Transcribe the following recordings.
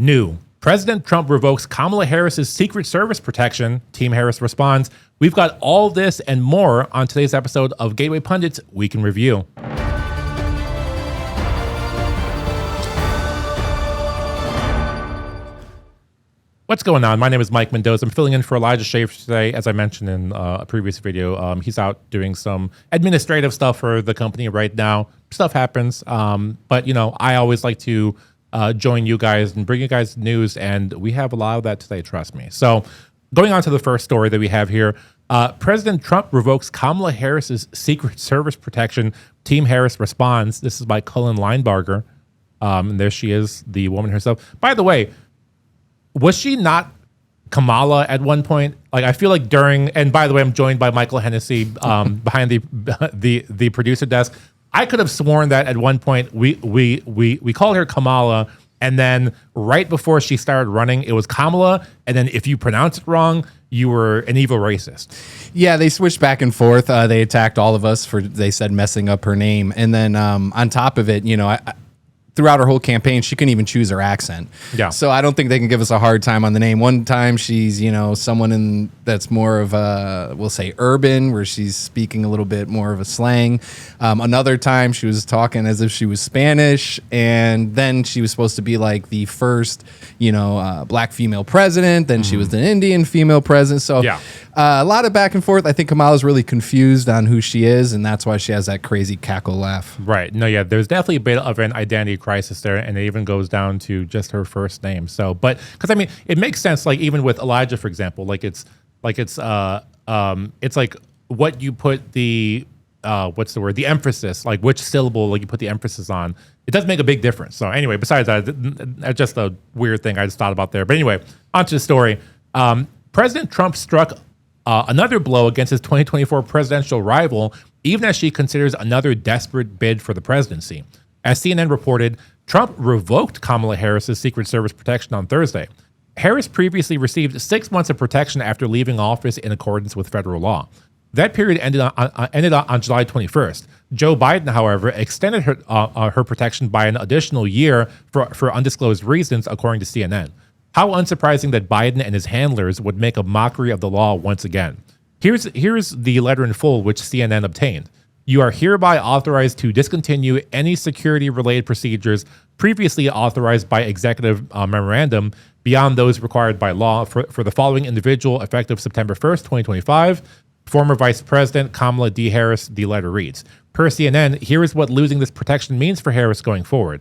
New. President Trump revokes Kamala Harris's Secret Service protection. Team Harris responds. We've got all this and more on today's episode of Gateway Pundit's Week in Review. What's going on? My name is Mike Mendoza. I'm filling in for Elijah Schaefer today. As I mentioned in a previous video, he's out doing some administrative stuff for the company right now. Stuff happens, but you know, I always like to join you guys and bring you guys news, and we have a lot of that today, trust me. So going on to the first story that we have here, President Trump revokes Kamala Harris's Secret Service protection. Team Harris responds. This is by Cullen Linebarger. And there she is, the woman herself. By the way, was she not Kamala at one point? Like, I feel like during, and by the way, I'm joined by Michael Hennessy behind the producer desk. I could have sworn that at one point we called her Kamala, and then right before she started running, it was Kamala, and then if you pronounce it wrong, you were an evil racist. Yeah, they switched back and forth. They attacked all of us for, they said, messing up her name, and then on top of it, you know, throughout her whole campaign, she couldn't even choose her accent. Yeah. So I don't think they can give us a hard time on the name. One time she's, you know, someone that's more of a, we'll say urban, where she's speaking a little bit more of a slang. Another time she was talking as if she was Spanish. And then she was supposed to be like the first, you know, black female president. Then she was an Indian female president. So yeah. A lot of back and forth. I think Kamala's really confused on who she is, and that's why she has that crazy cackle laugh. Right. No, yeah, there's definitely a bit of an identity crisis there, and it even goes down to just her first name. So, but because I mean, it makes sense. Like even with Elijah, for example, it's like what you put the what's the word? The emphasis, like which syllable, like you put the emphasis on. It does make a big difference. So anyway, besides that, that's just a weird thing I just thought about there. But anyway, onto the story. President Trump struck another blow against his 2024 presidential rival, even as she considers another desperate bid for the presidency. As CNN reported, Trump revoked Kamala Harris's Secret Service protection on Thursday. Harris previously received 6 months of protection after leaving office in accordance with federal law. That period ended on July 21st. Joe Biden, however, extended her protection by an additional year for undisclosed reasons, according to CNN. How unsurprising that Biden and his handlers would make a mockery of the law once again. Here's the letter in full, which CNN obtained. You are hereby authorized to discontinue any security-related procedures previously authorized by executive memorandum beyond those required by law for the following individual effective September 1st, 2025. Former Vice President Kamala D. Harris, the letter reads. Per CNN, here is what losing this protection means for Harris going forward.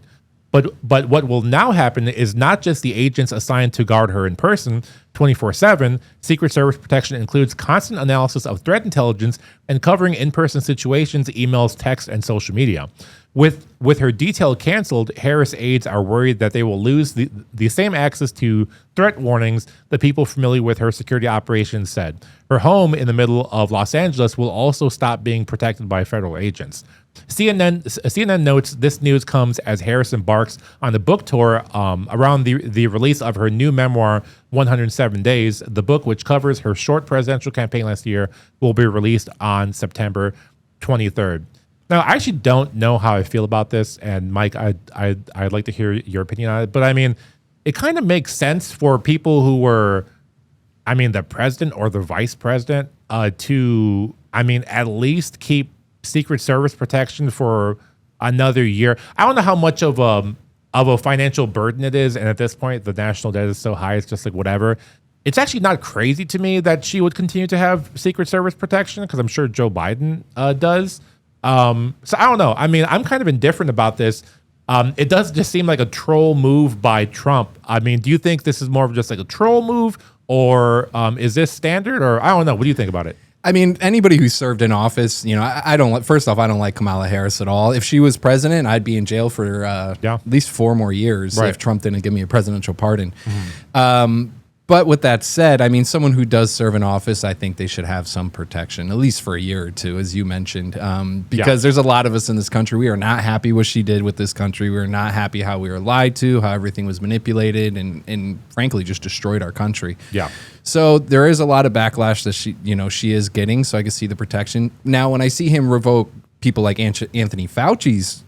But what will now happen is not just the agents assigned to guard her in person 24/7. Secret Service protection includes constant analysis of threat intelligence and covering in-person situations, emails, text, and social media. With her detail canceled, Harris aides are worried that they will lose the same access to threat warnings that people familiar with her security operations said. Her home in the middle of Los Angeles will also stop being protected by federal agents. CNN notes this news comes as Harris embarks on the book tour around the release of her new memoir, 107 Days. The book, which covers her short presidential campaign last year, will be released on September 23rd. Now, I actually don't know how I feel about this, and Mike, I'd like to hear your opinion on it. But I mean, it kind of makes sense for people who were, I mean, the president or the vice president to, I mean, at least keep Secret Service protection for another year. I don't know how much of a financial burden it is, and at this point, the national debt is so high, it's just like whatever. It's actually not crazy to me that she would continue to have Secret Service protection because I'm sure Joe Biden does. So I don't know. I mean, I'm kind of indifferent about this. It does just seem like a troll move by Trump. I mean, do you think this is more of just like a troll move, or is this standard, or I don't know. What do you think about it? I mean, anybody who served in office, you know, I don't. First off, I don't like Kamala Harris at all. If she was president, I'd be in jail for at least 4 more years if Trump didn't give me a presidential pardon. But with that said, I mean, someone who does serve in office, I think they should have some protection, at least for a year or two, as you mentioned, because there's a lot of us in this country. We are not happy what she did with this country. We are not happy how we were lied to, how everything was manipulated, and frankly, just destroyed our country. Yeah. So there is a lot of backlash that she is getting. So I can see the protection. Now, when I see him revoke people like Anthony Fauci's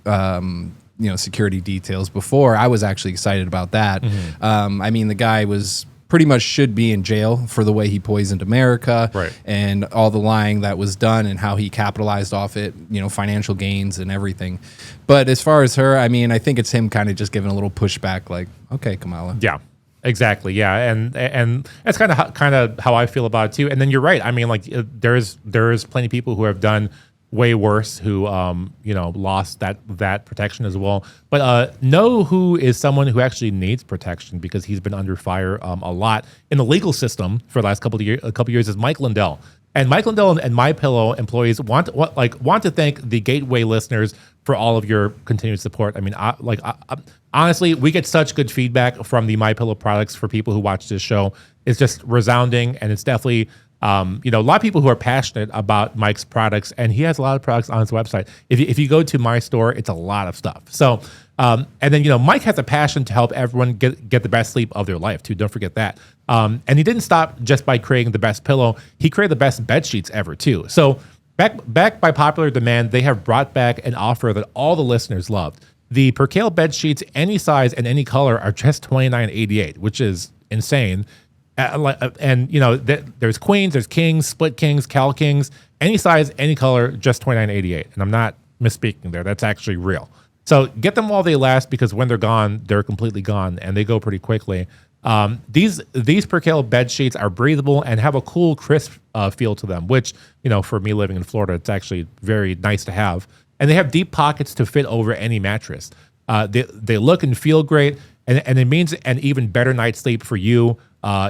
security details before, I was actually excited about that. I mean, the guy was pretty much should be in jail for the way he poisoned America, right, and all the lying that was done and how he capitalized off it, financial gains and everything. But as far as her, I mean, I think it's him kind of just giving a little pushback, like, okay, Kamala. Yeah, exactly. Yeah, and that's kind of how I feel about it too. And then you're right. I mean, like there's plenty of people who have done way worse who lost that protection as well. But know who is someone who actually needs protection because he's been under fire a lot in the legal system for the last couple of years is Mike Lindell. And Mike Lindell and MyPillow employees want to thank the Gateway listeners for all of your continued support. I mean, honestly, we get such good feedback from the MyPillow products for people who watch this show. It's just resounding, and it's definitely a lot of people who are passionate about Mike's products, and he has a lot of products on his website. If you go to my store, it's a lot of stuff. So, and then, Mike has a passion to help everyone get the best sleep of their life too. Don't forget that. And he didn't stop just by creating the best pillow. He created the best bed sheets ever too. So back by popular demand, they have brought back an offer that all the listeners loved. The Percale bed sheets, any size and any color, are just $29.88, which is insane. And there's queens, there's kings, split kings, Cal kings, any size, any color, just $29.88. And I'm not misspeaking there. That's actually real. So get them while they last, because when they're gone, they're completely gone, and they go pretty quickly. These Percale bed sheets are breathable and have a cool, crisp feel to them, which for me living in Florida, it's actually very nice to have. And they have deep pockets to fit over any mattress. They look and feel great, and it means an even better night's sleep for you,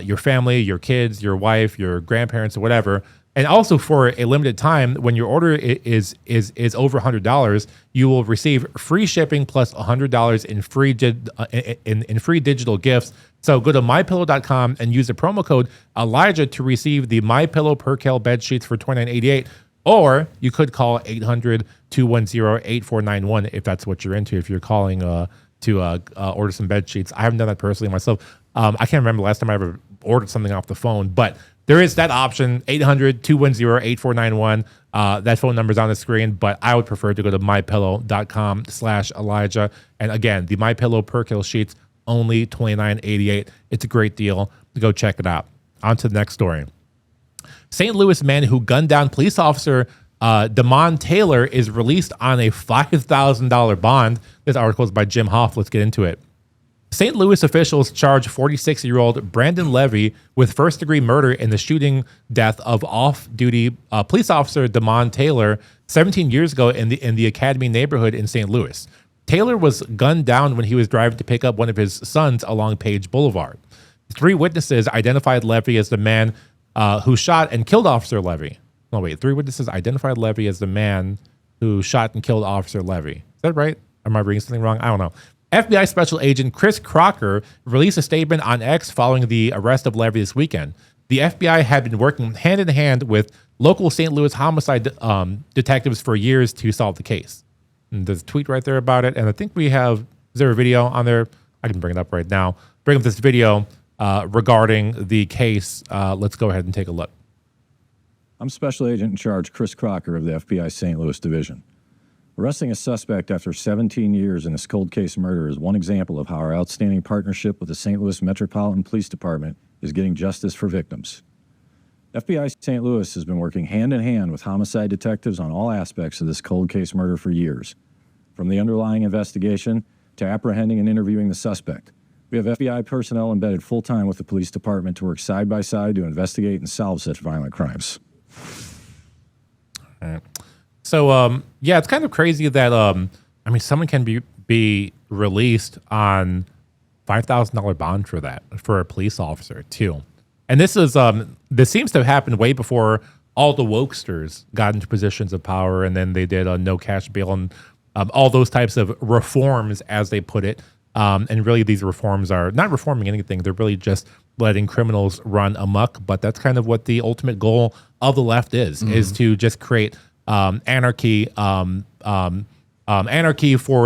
your family, your kids, your wife, your grandparents, or whatever. And also for a limited time, when your order is over $100, you will receive free shipping plus $100 in free digital gifts. So go to mypillow.com and use the promo code Elijah to receive the MyPillow Percale bed sheets for $29.88. Or you could call 800-210-8491 if that's what you're into. If you're calling to order some bed sheets, I haven't done that personally myself. I can't remember the last time I ever ordered something off the phone, but there is that option, 800-210-8491. That phone number is on the screen, but I would prefer to go to mypillow.com/Elijah. And again, the MyPillow Percale sheets, only $29.88. It's a great deal. Go check it out. On to the next story. St. Louis man who gunned down police officer Damon Taylor is released on a $5,000 bond. This article is by Jim Hoff. Let's get into it. St. Louis officials charge 46-year-old Brandon Levy with first-degree murder in the shooting death of off-duty police officer Damon Taylor 17 years ago in the Academy neighborhood in St. Louis. Taylor was gunned down when he was driving to pick up one of his sons along Page Boulevard. 3 witnesses identified Levy as the man who shot and killed Officer Levy. No, wait. 3 witnesses identified Levy as the man who shot and killed Officer Levy. Is that right? Am I reading something wrong? I don't know. FBI Special Agent Chris Crocker released a statement on X following the arrest of Levy this weekend. The FBI had been working hand in hand with local St. Louis homicide detectives for years to solve the case. And there's a tweet right there about it. And I think is there a video on there? I can bring it up right now. Bring up this video regarding the case. Let's go ahead and take a look. I'm Special Agent in Charge Chris Crocker of the FBI St. Louis Division. Arresting a suspect after 17 years in this cold case murder is one example of how our outstanding partnership with the St. Louis Metropolitan Police Department is getting justice for victims. FBI St. Louis has been working hand in hand with homicide detectives on all aspects of this cold case murder for years, from the underlying investigation to apprehending and interviewing the suspect. We have FBI personnel embedded full-time with the police department to work side by side to investigate and solve such violent crimes. All right. So, it's kind of crazy that, someone can be released on $5,000 bond for a police officer too. And this seems to have happened way before all the wokesters got into positions of power, and then they did a no cash bail and all those types of reforms, as they put it. And really, these reforms are not reforming anything. They're really just letting criminals run amok. But that's kind of what the ultimate goal of the left is to just create anarchy for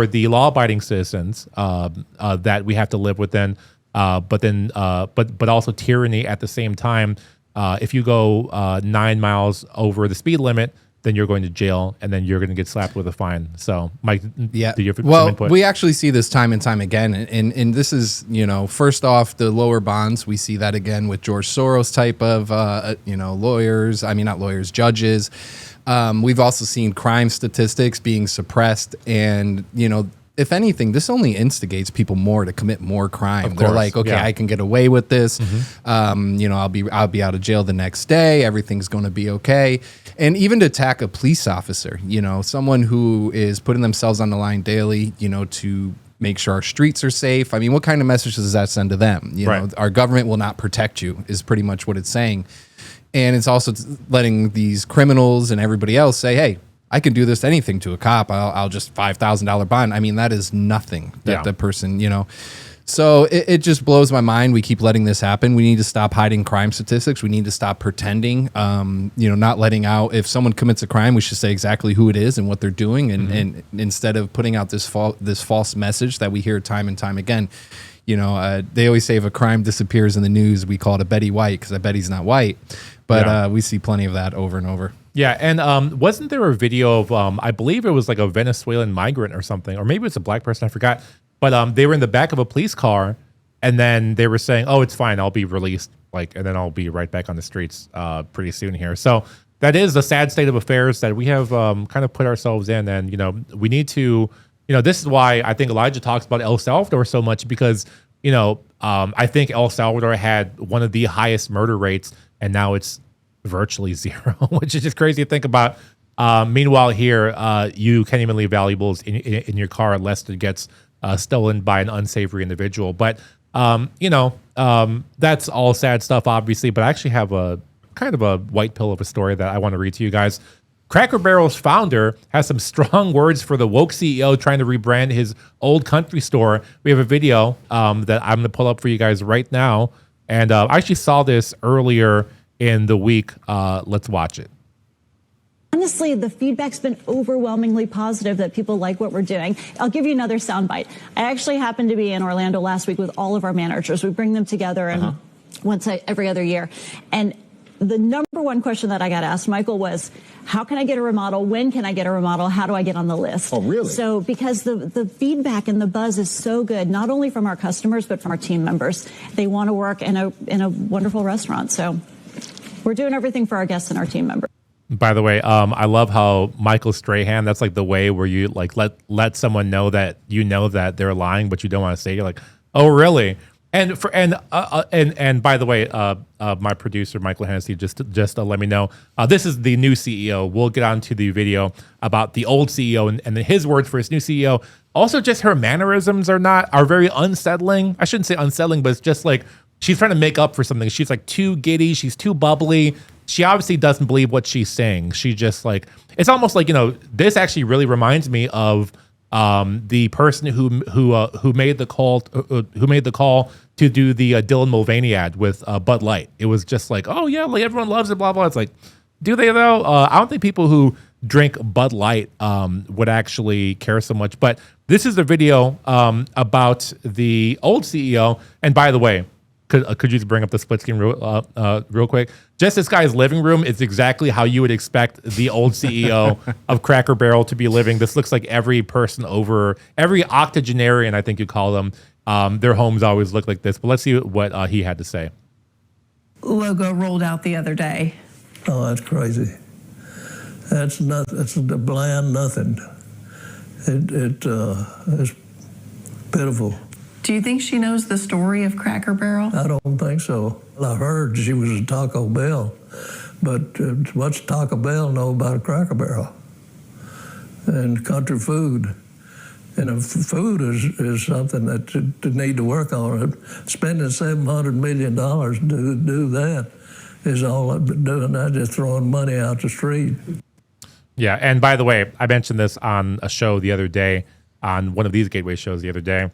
the law-abiding citizens that we have to live within, but also tyranny at the same time. If you go 9 miles over the speed limit, then you're going to jail, and then you're going to get slapped with a fine. So, Mike, yeah. do you have some Well, input? we actually see this time and time again, and this is, first off, the lower bonds. We see that again with George Soros type of lawyers. I mean, not lawyers, judges. We've also seen crime statistics being suppressed, and if anything, this only instigates people more to commit more crime. They're like, okay, I can get away with this. I'll be out of jail the next day. Everything's going to be okay. And even to attack a police officer, someone who is putting themselves on the line daily, to make sure our streets are safe. I mean, what kind of message does that send to them? Our government will not protect you is pretty much what it's saying. And it's also letting these criminals and everybody else say, hey, I can do this anything to a cop. I'll just $5,000 bond. I mean, that is nothing that the person, So it just blows my mind. We keep letting this happen. We need to stop hiding crime statistics. We need to stop pretending, not letting out. If someone commits a crime, we should say exactly who it is and what they're doing. And instead of putting out this false message that we hear time and time again, they always say if a crime disappears in the news, we call it a Betty White because I bet he's not white. But we see plenty of that over and over. Yeah, and wasn't there a video of, I believe it was like a Venezuelan migrant or something, or maybe it's a black person, I forgot. But they were in the back of a police car, and then they were saying, oh, it's fine, I'll be released, and then I'll be right back on the streets pretty soon here. So that is a sad state of affairs that we have kind of put ourselves in, and, we need to, this is why I think Elijah talks about El Salvador so much, because, I think El Salvador had one of the highest murder rates, and now it's virtually zero, which is just crazy to think about. Meanwhile, here you can't even leave valuables in your car unless it gets stolen by an unsavory individual. But that's all sad stuff, obviously. But I actually have a kind of a white pill of a story that I want to read to you guys. Cracker Barrel's founder has some strong words for the woke CEO trying to rebrand his old country store. We have a video that I'm going to pull up for you guys right now, and I actually saw this earlier in the week. Let's watch it. Honestly, the feedback's been overwhelmingly positive that people like what we're doing. I'll give you another soundbite. I actually happened to be in Orlando last week with all of our managers. We bring them together and once every other year. And the number one question that I got asked, Michael, was, how can I get a remodel? When can I get a remodel? How do I get on the list? Oh, really? So because the feedback and the buzz is so good, not only from our customers, but from our team members. They want to work in a wonderful restaurant. So we're doing everything for our guests and our team members. By the way, I love how Michael Strahan, that's like the way where you like let someone know that that they're lying, but you don't want to say. You're like, oh, really? And by the way, my producer Michael Hennessy just let me know this is the new CEO. We'll get on to the video about the old CEO and then his words for his new CEO. Also, just her mannerisms are very unsettling. I shouldn't say unsettling, but it's just like she's trying to make up for something. She's like too giddy. She's too bubbly. She obviously doesn't believe what she's saying. She just like, it's almost like, this actually really reminds me of the person who made the call to do the Dylan Mulvaney ad with Bud Light. It was just like, oh yeah, like everyone loves it, blah blah. It's like, do they though? I don't think people who drink Bud Light would actually care so much. But this is the video about the old CEO. And by the way, could you bring up the split screen real quick? Just this guy's living room is exactly how you would expect the old CEO of Cracker Barrel to be living. This looks like every octogenarian, I think you call them. Their homes always look like this. But let's see what he had to say. Logo rolled out the other day. Oh, that's crazy. That's a bland nothing. It's pitiful. Do you think she knows the story of Cracker Barrel? I don't think so. I heard she was at Taco Bell, but what's Taco Bell know about a Cracker Barrel? And country food. And food is something that they need to work on. Spending $700 million to do that is all I'm doing. Not just throwing money out the street. Yeah, and by the way, I mentioned this on a show the other day, on one of these Gateway shows the other day.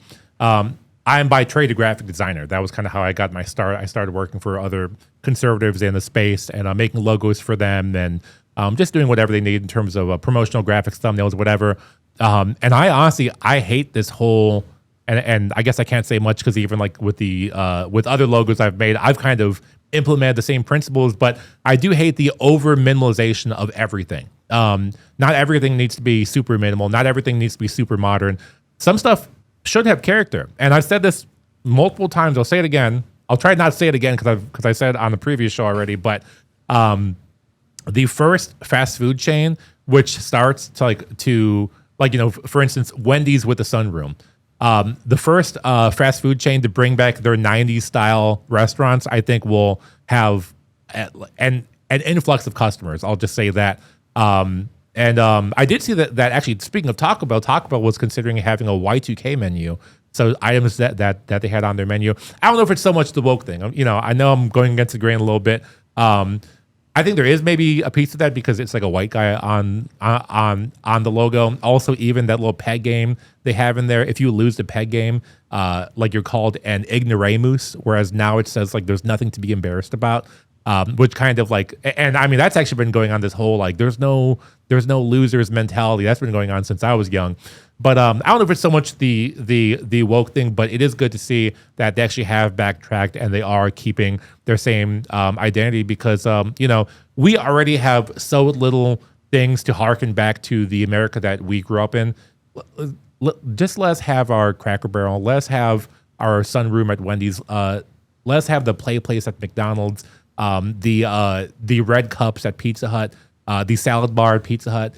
I'm by trade a graphic designer. That was kind of how I got my start. I started working for other conservatives in the space and making logos for them and just doing whatever they need in terms of promotional graphics, thumbnails, whatever. And I honestly, I hate this whole, and I guess I can't say much because even like with the with other logos I've made, I've kind of implemented the same principles, but I do hate the over minimalization of everything. Not everything needs to be super minimal. Not everything needs to be super modern. Some stuff should have character. And I've said this multiple times. I'll say it again. I'll try not to say it again because I said it on the previous show already. But the first fast food chain, which starts to for instance, Wendy's with the sunroom. The first fast food chain to bring back their 90s style restaurants, I think, will have an influx of customers. I'll just say that. I did see that actually, speaking of Taco Bell was considering having a Y2K menu. So items that they had on their menu. I don't know if it's so much the woke thing. I know I'm going against the grain a little bit. I think there is maybe a piece of that because it's like a white guy on the logo. Also, even that little peg game they have in there. If you lose the peg game, you're called an ignoramus, whereas now it says there's nothing to be embarrassed about. Which kind of and I mean that's actually been going on this whole there's no losers mentality that's been going on since I was young. But I don't know if it's so much the woke thing, but it is good to see that they actually have backtracked and they are keeping their same identity because we already have so little things to harken back to the America that we grew up in. Just let's have our Cracker Barrel, let's have our sunroom at Wendy's, let's have the play place at McDonald's. The red cups at Pizza Hut, the salad bar at Pizza Hut.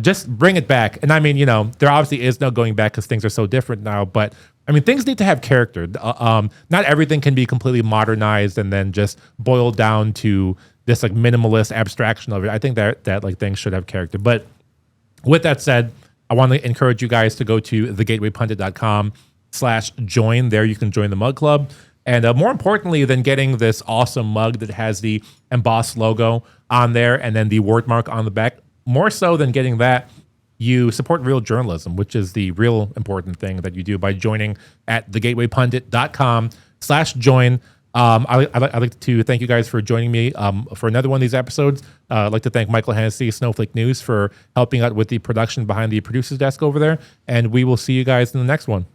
Just bring it back. And I mean, there obviously is no going back because things are so different now. But I mean, things need to have character. Not everything can be completely modernized and then just boiled down to this minimalist abstraction of it. I think that things should have character. But with that said, I want to encourage you guys to go to thegatewaypundit.com/join. There you can join the mug club. And more importantly than getting this awesome mug that has the embossed logo on there and then the word mark on the back, more so than getting that, you support real journalism, which is the real important thing that you do by joining at thegatewaypundit.com/join. I'd like to thank you guys for joining me for another one of these episodes. I'd like to thank Michael Hennessy, Snowflake News, for helping out with the production behind the producer's desk over there. And we will see you guys in the next one.